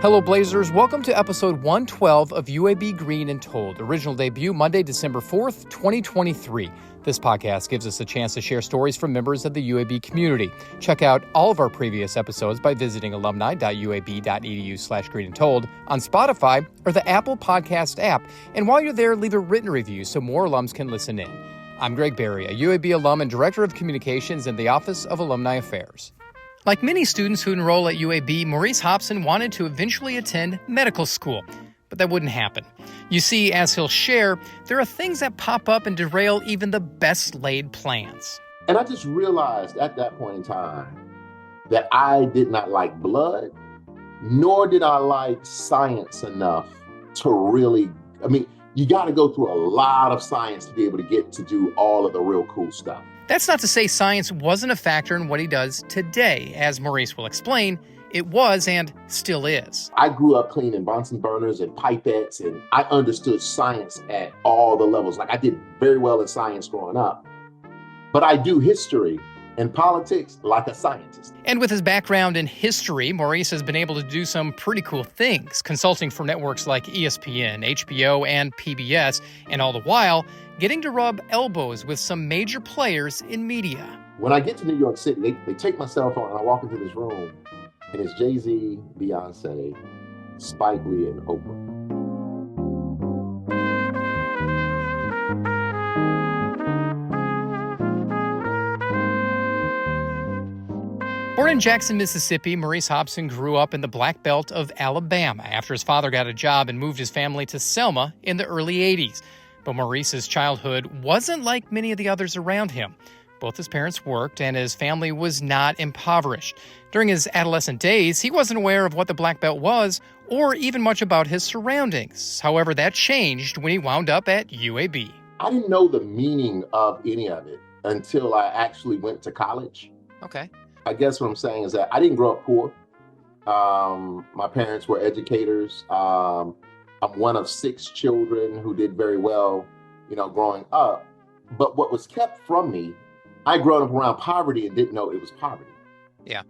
Hello, Blazers. Welcome to episode 112 of UAB Green and Told. Original debut Monday, December 4th, 2023. This podcast gives us a chance to share stories from members of the UAB community. Check out all of our previous episodes by visiting alumni.uab.edu/greenandtold on Spotify or the Apple Podcast app. And while you're there, leave a written review so more alums can listen in. I'm Greg Berry, a UAB alum and Director of Communications in the Office of Alumni Affairs. Like many students who enroll at UAB, Maurice Hobson wanted to eventually attend medical school, but that wouldn't happen. You see, as he'll share, there are things that pop up and derail even the best laid plans. And I just realized at that point in time that I did not like blood, nor did I like science enough to really, you got to go through a lot of science to be able to get to do all of the real cool stuff. That's not to say science wasn't a factor in what he does today. As Maurice will explain, it was and still is. I grew up cleaning Bunsen burners and pipettes, and I understood science at all the levels. Like, I did very well in science growing up, but I do history and politics like a scientist. And with his background in history, Maurice has been able to do some pretty cool things, consulting for networks like ESPN, HBO, and PBS, and all the while getting to rub elbows with some major players in media. When I get to New York City, they take my cell phone and I walk into this room, and it's Jay-Z, Beyonce, Spike Lee, and Oprah. Born in Jackson, Mississippi, Maurice Hobson grew up in the Black Belt of Alabama after his father got a job and moved his family to Selma in the early 80s. But Maurice's childhood wasn't like many of the others around him. Both his parents worked, and his family was not impoverished. During his adolescent days, he wasn't aware of what the Black Belt was or even much about his surroundings. However, that changed when he wound up at UAB. I didn't know the meaning of any of it until I actually went to college. Okay. I guess what I'm saying is that I didn't grow up poor. My parents were educators. I'm one of 6 children who did very well, growing up. But what was kept from me, I grew up around poverty and didn't know it was poverty. Yeah.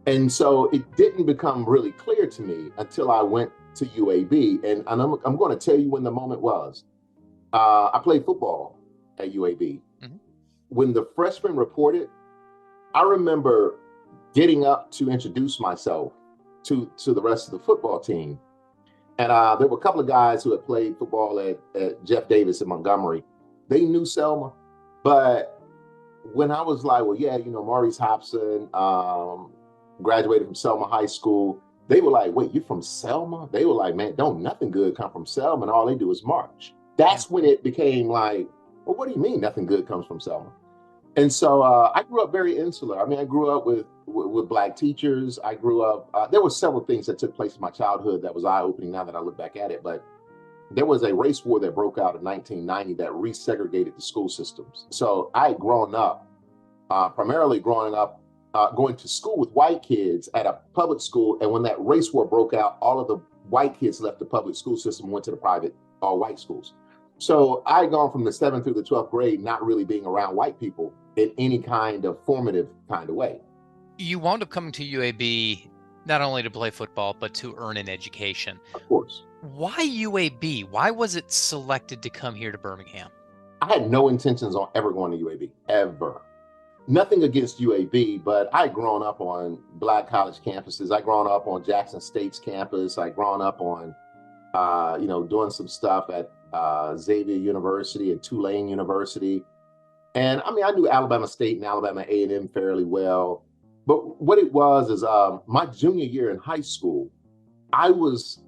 And so it didn't become really clear to me until I went to UAB. And I'm going to tell you when the moment was. I played football at UAB. Mm-hmm. When the freshmen reported, I remember getting up to introduce myself to the rest of the football team. And there were a couple of guys who had played football at Jeff Davis in Montgomery. They knew Selma. But when I was like, well, yeah, Maurice Hobson, graduated from Selma High School, they were like, wait, you're from Selma? They were like, man, don't nothing good come from Selma, and all they do is march. That's when it became like, well, what do you mean nothing good comes from Selma? And so I grew up very insular. I grew up with Black teachers. I grew up, there were several things that took place in my childhood that was eye-opening now that I look back at it. But there was a race war that broke out in 1990 that resegregated the school systems. So I had grown up, primarily going to school with white kids at a public school. And when that race war broke out, all of the white kids left the public school system and went to the private all-white schools. So I had gone from the 7th through the 12th grade not really being around white people in any kind of formative kind of way. You wound up coming to UAB not only to play football, but to earn an education. Of course. Why UAB? Why was it selected to come here to Birmingham? I had no intentions on ever going to UAB, ever. Nothing against UAB, but I had grown up on Black college campuses. I grown up on Jackson State's campus. I grown up on, doing some stuff at Xavier University and Tulane University. And I knew Alabama State and Alabama A&M fairly well. But what it was is my junior year in high school, I was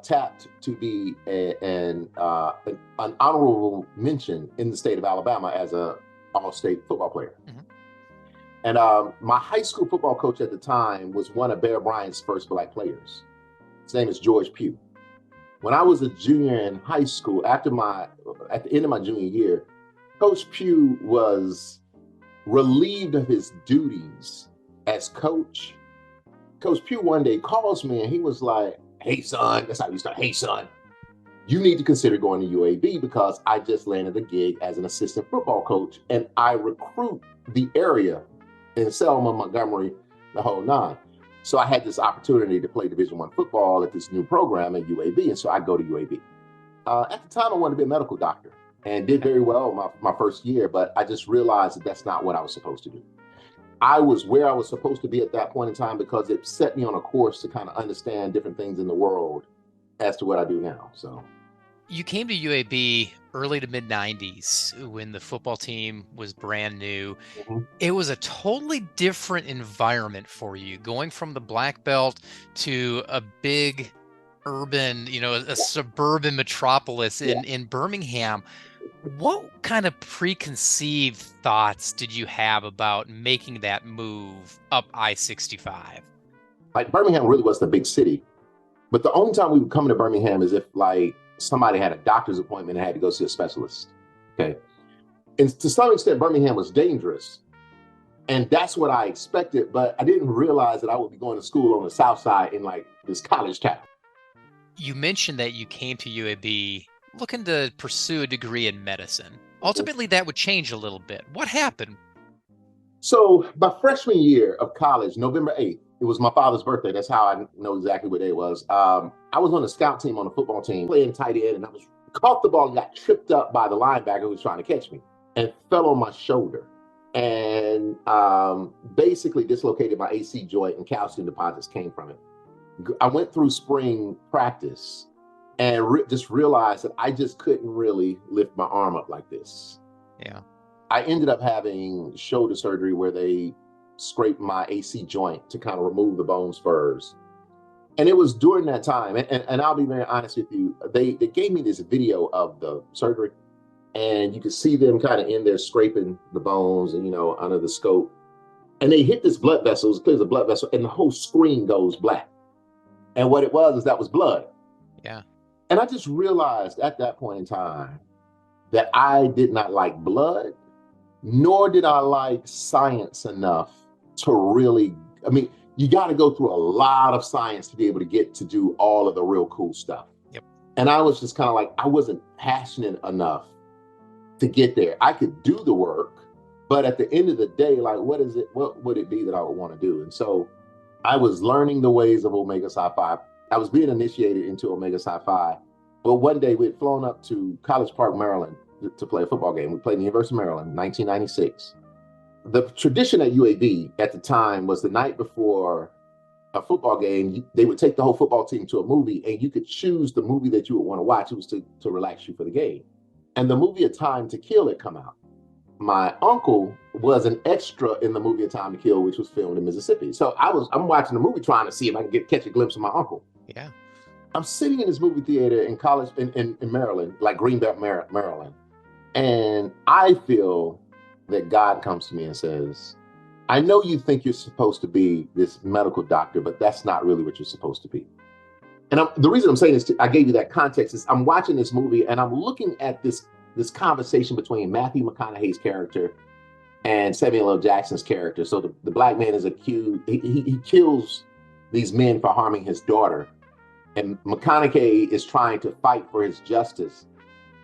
tapped to be an honorable mention in the state of Alabama as an all-state football player. Mm-hmm. And my high school football coach at the time was one of Bear Bryant's first Black players. His name is George Pugh. When I was a junior in high school, at the end of my junior year, Coach Pugh was relieved of his duties as coach. Coach Pugh one day calls me and he was like, hey, son, that's how you start. Hey, son, you need to consider going to UAB because I just landed a gig as an assistant football coach and I recruit the area in Selma, Montgomery, the whole nine. So I had this opportunity to play Division I football at this new program at UAB, and so I go to UAB. At the time, I wanted to be a medical doctor and did very well my first year, but I just realized that that's not what I was supposed to do. I was where I was supposed to be at that point in time because it set me on a course to kind of understand different things in the world as to what I do now. So you came to UAB early to mid 90s when the football team was brand new. It was a totally different environment for you, going from the black belt to a big urban, a suburban metropolis in Birmingham. What kind of preconceived thoughts did you have about making that move up I-65? Like Birmingham really was the big city, but the only time we would come to Birmingham is if like somebody had a doctor's appointment and had to go see a specialist. Okay. And to some extent, Birmingham was dangerous. And that's what I expected, but I didn't realize that I would be going to school on the South Side in like this college town. You mentioned that you came to UAB looking to pursue a degree in medicine. Ultimately, that would change a little bit. What happened? So my freshman year of college, November 8th, it was my father's birthday. That's how I know exactly what day it was. I was on the scout team on the football team, playing tight end, and I was caught the ball and got tripped up by the linebacker who was trying to catch me and fell on my shoulder and basically dislocated my AC joint, and calcium deposits came from it. I went through spring practice and just realized that I just couldn't really lift my arm up like this. Yeah. I ended up having shoulder surgery where they scraped my AC joint to kind of remove the bone spurs. And it was during that time, and I'll be very honest with you, they gave me this video of the surgery, and you could see them kind of in there scraping the bones and, under the scope. And they hit this blood vessel, it clears the blood vessel, and the whole screen goes black. And what it was is that was blood. Yeah. And I just realized at that point in time that I did not like blood, nor did I like science enough to really, you got to go through a lot of science to be able to get to do all of the real cool stuff. Yep. And I was just kind of like, I wasn't passionate enough to get there. I could do the work, but at the end of the day, like, what would it be that I would want to do? And so I was learning the ways of Omega Psi Phi. I was being initiated into Omega Psi Phi. But one day we had flown up to College Park, Maryland to play a football game. We played in the University of Maryland, 1996. The tradition at UAB at the time was the night before a football game, they would take the whole football team to a movie, and you could choose the movie that you would want to watch. It was to relax you for the game. And the movie A Time to Kill had come out. My uncle was an extra in the movie A Time to Kill, which was filmed in Mississippi. So I'm watching the movie trying to see if I can catch a glimpse of my uncle. Yeah. I'm sitting in this movie theater in college in Maryland, like Greenbelt, Maryland. And I feel that God comes to me and says, I know you think you're supposed to be this medical doctor, but that's not really what you're supposed to be. And the reason I'm saying this, I gave you that context, is I'm watching this movie and I'm looking at this conversation between Matthew McConaughey's character and Samuel L. Jackson's character. So the black man is accused, he kills these men for harming his daughter. And McConaughey is trying to fight for his justice.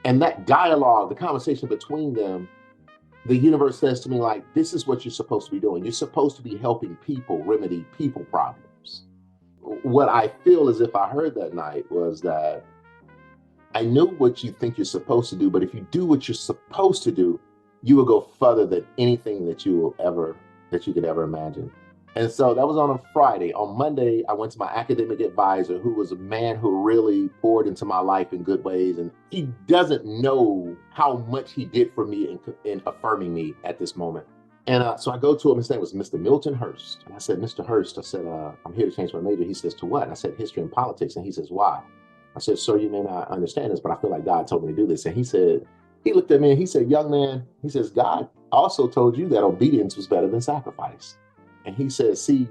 And that dialogue, the conversation between them, the universe says to me, like, this is what you're supposed to be doing. You're supposed to be helping people remedy people problems. What I feel as if I heard that night was that I know what you think you're supposed to do, but if you do what you're supposed to do, you will go further than anything that you could ever imagine. And so that was on a Friday. On Monday, I went to my academic advisor, who was a man who really poured into my life in good ways. And he doesn't know how much he did for me in affirming me at this moment. And so I go to him, his name was Mr. Milton Hurst. And I said, Mr. Hurst, I said, I'm here to change my major. He says, to what? And I said, history and politics. And he says, why? I said, sir, you may not understand this, but I feel like God told me to do this. And he looked at me and he said, young man, he says, God also told you that obedience was better than sacrifice. And he says, see,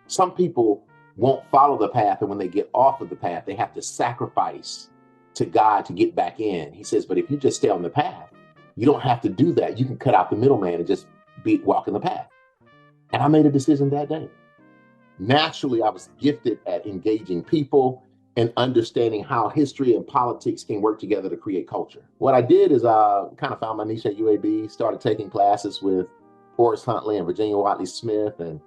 some people won't follow the path, and when they get off of the path, they have to sacrifice to God to get back in. He says, but if you just stay on the path, you don't have to do that. You can cut out the middleman and just walking the path. And I made a decision that day. Naturally, I was gifted at engaging people and understanding how history and politics can work together to create culture. What I did is I kind of found my niche at UAB, started taking classes with Horace Huntley and Virginia Watley Smith, and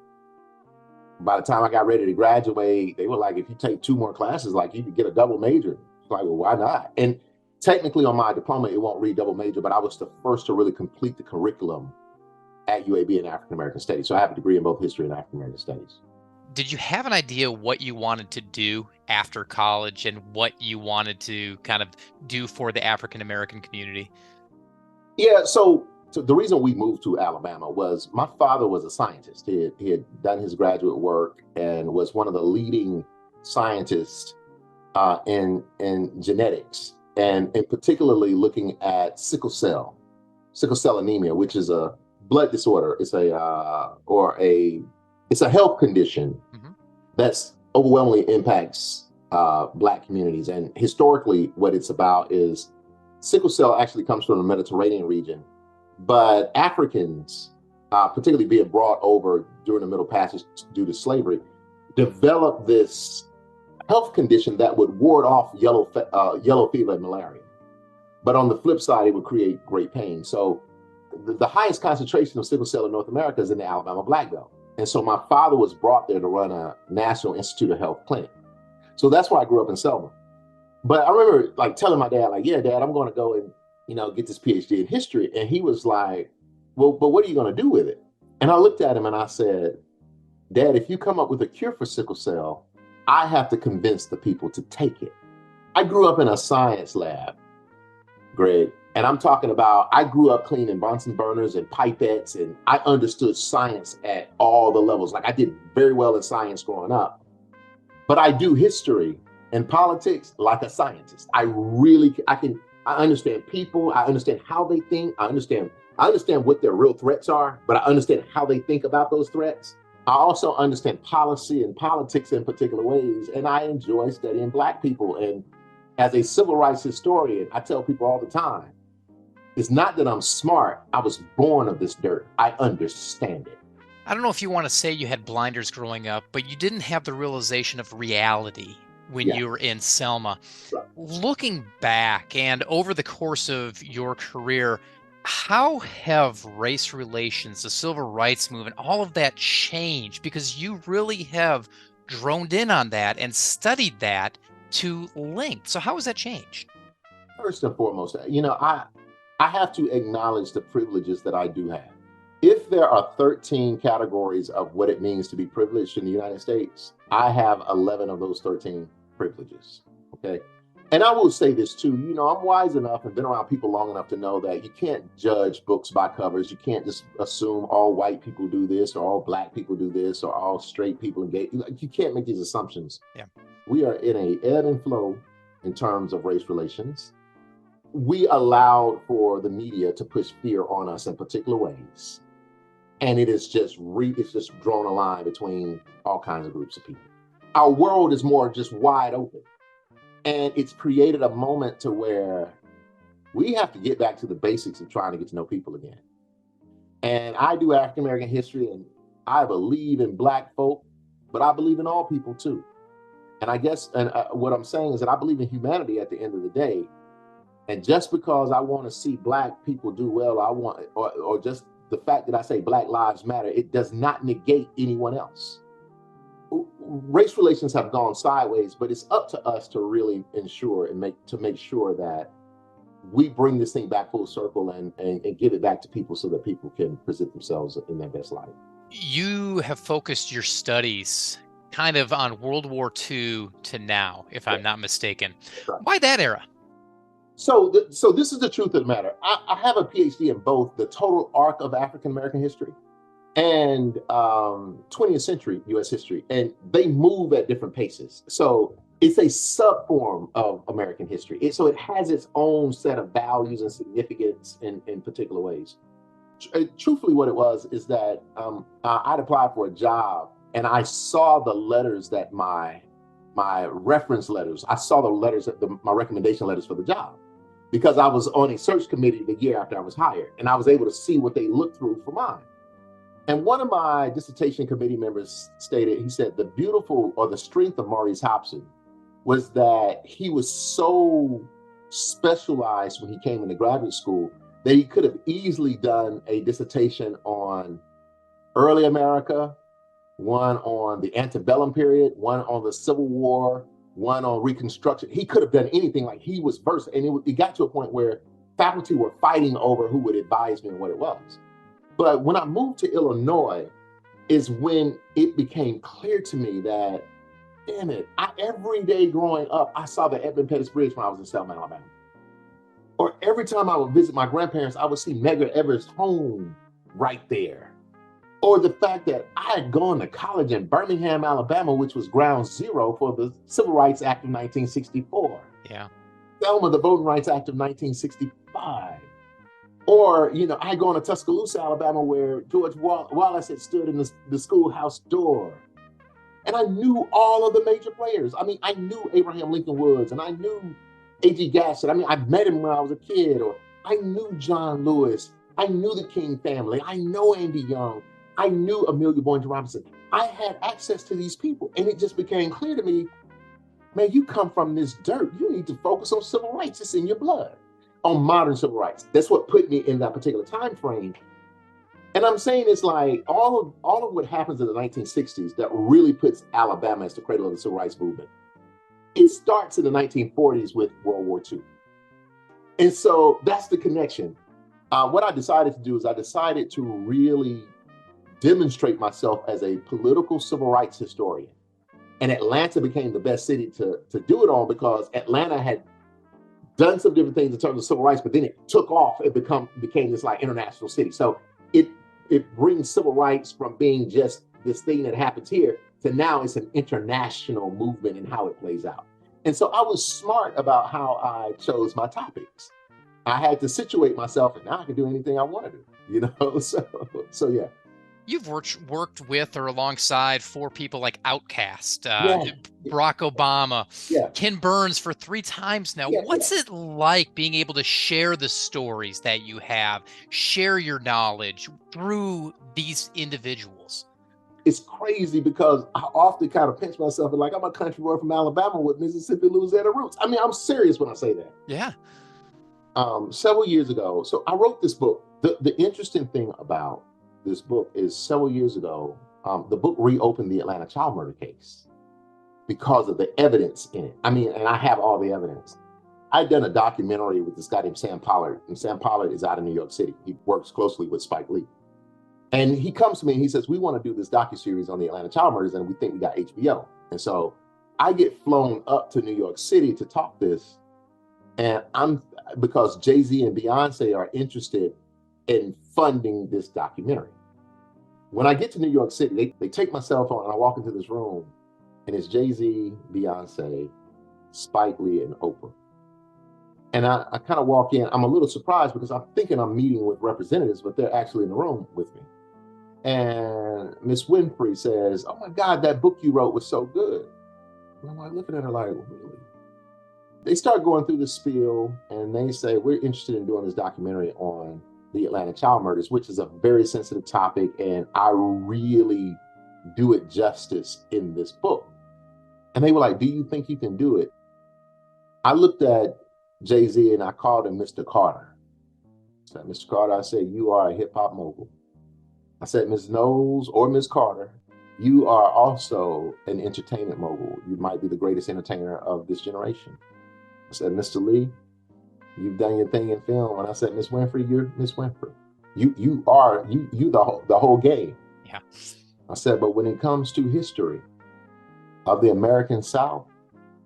By the time I got ready to graduate, they were like, if you take 2 more classes, like you could get a double major. It's like, well, why not? And technically on my diploma, it won't read double major, but I was the first to really complete the curriculum at UAB in African American Studies. So I have a degree in both history and African American Studies. Did you have an idea what you wanted to do after college and what you wanted to kind of do for the African American community? Yeah, so the reason we moved to Alabama was my father was a scientist. He had done his graduate work and was one of the leading scientists in genetics, and in particularly looking at sickle cell anemia, which is a blood disorder. It's a health condition Mhm. that's overwhelmingly impacts Black communities. And historically, what it's about is sickle cell actually comes from the Mediterranean region, but Africans, particularly being brought over during the Middle Passage due to slavery, developed this health condition that would ward off yellow fever and malaria. But on the flip side, it would create great pain. So the highest concentration of sickle cell in North America is in the Alabama Black Belt. And so my father was brought there to run a National Institute of Health clinic. So that's why I grew up in Selma. But I remember like telling my dad, like, yeah, Dad, I'm going to go and, get this PhD in history. And he was like, well, but what are you going to do with it? And I looked at him and I said, Dad, if you come up with a cure for sickle cell, I have to convince the people to take it. I grew up in a science lab, Greg, and I'm talking about, I grew up cleaning Bunsen burners and pipettes, and I understood science at all the levels. Like I did very well in science growing up, but I do history and politics like a scientist. I understand people. I understand how they think. I understand what their real threats are, but I understand how they think about those threats. I also understand policy and politics in particular ways, and I enjoy studying Black people. And as a civil rights historian, I tell people all the time, it's not that I'm smart. I was born of this dirt. I understand it. I don't know if you want to say you had blinders growing up, but you didn't have the realization of reality when Yeah. you were in Selma. Right. Looking back and over the course of your career, how have race relations, the civil rights movement, all of that changed? Because you really have droned in on that and studied that to length. So how has that changed? First and foremost, I have to acknowledge the privileges that I do have. If there are 13 categories of what it means to be privileged in the United States, I have 11 of those 13 privileges. Okay. And I will say this too, I'm wise enough and been around people long enough to know that you can't judge books by covers. You can't just assume all white people do this or all Black people do this or all straight people and gay. You can't make these assumptions. Yeah. We are in a ebb and flow in terms of race relations. We allowed for the media to push fear on us in particular ways. And it is it's just drawn a line between all kinds of groups of people. Our world is more just wide open. And it's created a moment to where we have to get back to the basics of trying to get to know people again. And I do African American history, and I believe in Black folk, but I believe in all people too. And I guess, what I'm saying is that I believe in humanity at the end of the day. And just because I want to see Black people do well, or just the fact that I say Black Lives Matter, it does not negate anyone else. Race relations have gone sideways, but it's up to us to really ensure and make sure that we bring this thing back full circle and give it back to people so that people can present themselves in their best light. You have focused your studies kind of on World War II to now, if I'm not mistaken. Right. Why that era? So this is the truth of the matter. I have a PhD in both the total arc of African American history and 20th century U.S. history, and they move at different paces. So it's a subform of American history. So it has its own set of values and significance in particular ways. Truthfully, what it was is that I'd applied for a job, and I saw the letters that my reference letters. I saw the letters, my recommendation letters for the job, because I was on a search committee the year after I was hired, and I was able to see what they looked through for mine. And one of my dissertation committee members stated, he said, the strength of Maurice Hobson was that he was so specialized when he came into graduate school that he could have easily done a dissertation on early America, one on the antebellum period, one on the Civil War, one on Reconstruction. He could have done anything. Like, he was versed, and it got to a point where faculty were fighting over who would advise me and what it was. But when I moved to Illinois is when it became clear to me that, damn it, every day growing up, I saw the Edmund Pettus Bridge when I was in Selma, Alabama. Or every time I would visit my grandparents, I would see Medgar Evers' home right there. Or the fact that I had gone to college in Birmingham, Alabama, which was ground zero for the Civil Rights Act of 1964. Yeah. Selma, the Voting Rights Act of 1965. Or, I had gone to Tuscaloosa, Alabama, where George Wallace had stood in the schoolhouse door. And I knew all of the major players. I mean, I knew Abraham Lincoln Woods, and I knew A.G. Gatchett. I mean, I met him when I was a kid. Or I knew John Lewis. I knew the King family. I know Andy Young. I knew Amelia Boynton Robinson. I had access to these people. And it just became clear to me, man, you come from this dirt. You need to focus on civil rights. It's in your blood. On modern civil rights. That's what put me in that particular time frame. And I'm saying it's like all of what happens in the 1960s that really puts Alabama as the cradle of the civil rights movement. It starts in the 1940s with World War II. And so that's the connection. What I decided to do is I decided to really demonstrate myself as a political civil rights historian. And Atlanta became the best city to do it on, because Atlanta had done some different things in terms of civil rights, but then it took off. It became this like international city. So it brings civil rights from being just this thing that happens here to now it's an international movement and how it plays out. And so I was smart about how I chose my topics. I had to situate myself, and now I can do anything I want to do, So yeah. You've worked with or alongside 4 people like Outkast, Yeah. Barack Obama, Yeah. Ken Burns for 3 times now. Yeah, What's it like being able to share the stories that you have, share your knowledge through these individuals? It's crazy because I often kind of pinch myself and like, I'm a country boy from Alabama with Mississippi Louisiana roots. I mean, I'm serious when I say that. Yeah. Several years ago, so I wrote this book. The interesting thing about this book is several years ago, the book reopened the Atlanta child murder case because of the evidence in it. I mean, and I have all the evidence. I'd done a documentary with this guy named Sam Pollard, and Sam Pollard is out in New York City. He works closely with Spike Lee. And he comes to me and he says, we want to do this docuseries on the Atlanta child murders, and we think we got HBO. And so I get flown up to New York City to talk this. And because Jay-Z and Beyonce are interested in funding this documentary. When I get to New York City, they take my cell phone and I walk into this room, and it's Jay-Z, Beyonce, Spike Lee, and Oprah. And I kind of walk in. I'm a little surprised because I'm thinking I'm meeting with representatives, but they're actually in the room with me. And Miss Winfrey says, oh my God, that book you wrote was so good. And I'm like looking at her like, really? They start going through the spiel and they say, we're interested in doing this documentary on the Atlanta child murders, which is a very sensitive topic. And I really do it justice in this book. And they were like, do you think you can do it? I looked at Jay-Z and I called him Mr. Carter. I said, Mr. Carter, I said, you are a hip hop mogul. I said, Ms. Knowles or Ms. Carter, you are also an entertainment mogul. You might be the greatest entertainer of this generation. I said, Mr. Lee, you've done your thing in film. And I said, Miss Winfrey, you're Miss Winfrey. You are the whole game. Yeah. I said, but when it comes to history of the American South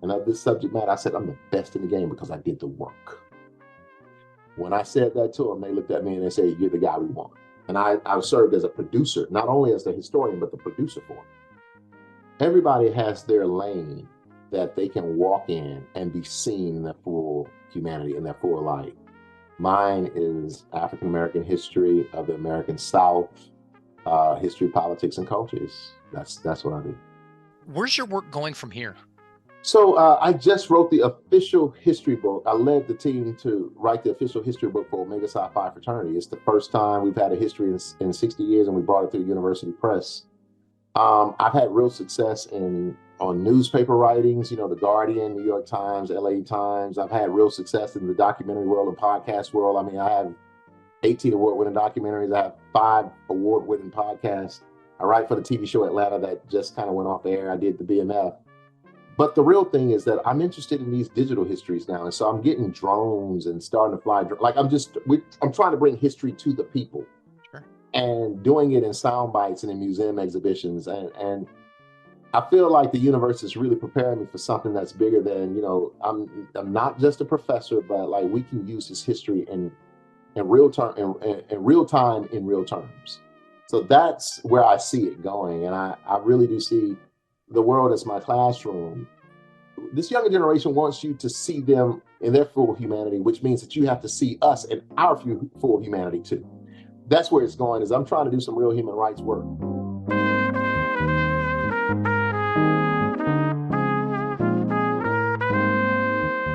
and of this subject matter, I said, I'm the best in the game because I did the work. When I said that to them, they looked at me and they said, you're the guy we want. And I served as a producer, not only as the historian, but the producer for it. Everybody has their lane that they can walk in and be seen in their full humanity, in their full light. Mine is African-American history of the American South, history, politics, and cultures. That's what I do. Where's your work going from here? So I just wrote the official history book. I led the team to write the official history book for Omega Psi Phi fraternity. It's the first time we've had a history in 60 years, and we brought it through the University Press. I've had real success on newspaper writings, The Guardian, New York Times, LA Times. I've had real success in the documentary world and podcast world. I mean, I have 18 award-winning documentaries. I have 5 award-winning podcasts. I write for the TV show Atlanta that just kind of went off the air. I did the BMF. But the real thing is that I'm interested in these digital histories now. And so I'm getting drones and starting to fly. Like I'm trying to bring history to the people. Sure. And doing it in sound bites and in museum exhibitions. And I feel like the universe is really preparing me for something that's bigger than, I'm not just a professor, but like we can use this history in real time, in real time, in real terms. So that's where I see it going. And I really do see the world as my classroom. This younger generation wants you to see them in their full humanity, which means that you have to see us in our full humanity too. That's where it's going, is I'm trying to do some real human rights work.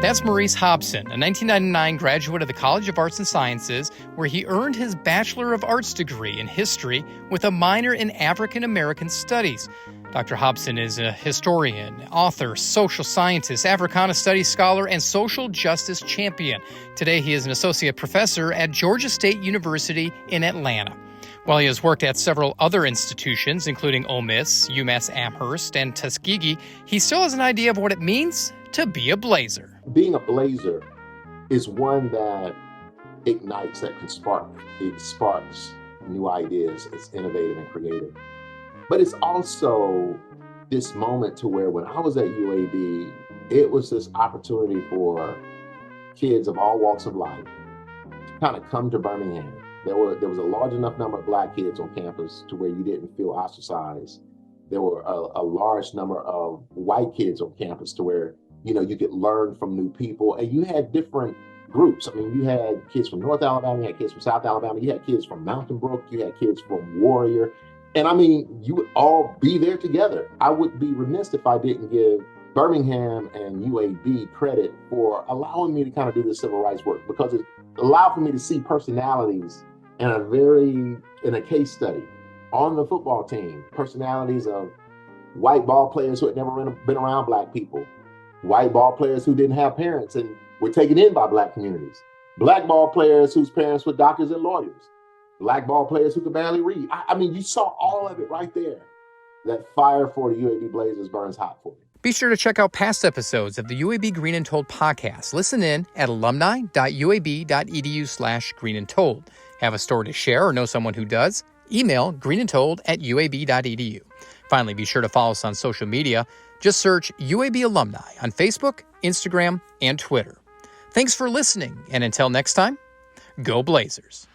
That's Maurice Hobson, a 1999 graduate of the College of Arts and Sciences, where he earned his Bachelor of Arts degree in history with a minor in African American studies. Dr. Hobson is a historian, author, social scientist, Africana studies scholar, and social justice champion. Today, he is an associate professor at Georgia State University in Atlanta. While he has worked at several other institutions, including Ole Miss, UMass Amherst, and Tuskegee, he still has an idea of what it means to be a Blazer. Being a Blazer is one that ignites, that can sparks new ideas. It's innovative and creative. But it's also this moment to where when I was at UAB, it was this opportunity for kids of all walks of life to kind of come to Birmingham. There was a large enough number of Black kids on campus to where you didn't feel ostracized. There were a large number of white kids on campus to where, you could learn from new people. And you had different groups. I mean, you had kids from North Alabama, you had kids from South Alabama, you had kids from Mountain Brook, you had kids from Warrior. And I mean, you would all be there together. I would be remiss if I didn't give Birmingham and UAB credit for allowing me to kind of do this civil rights work, because it allowed for me to see personalities in a case study on the football team, personalities of white ball players who had never been around Black people, white ball players who didn't have parents and were taken in by Black communities, Black ball players whose parents were doctors and lawyers, Black ball players who could barely read. I mean, you saw all of it right there. That fire for the UAB Blazers burns hot for me. Be sure to check out past episodes of the UAB Green and Told podcast. Listen in at alumni.uab.edu/Green and Told. Have a story to share or know someone who does? Email greenandtold@uab.edu. Finally, be sure to follow us on social media. Just search UAB Alumni on Facebook, Instagram, and Twitter. Thanks for listening, and until next time, go Blazers.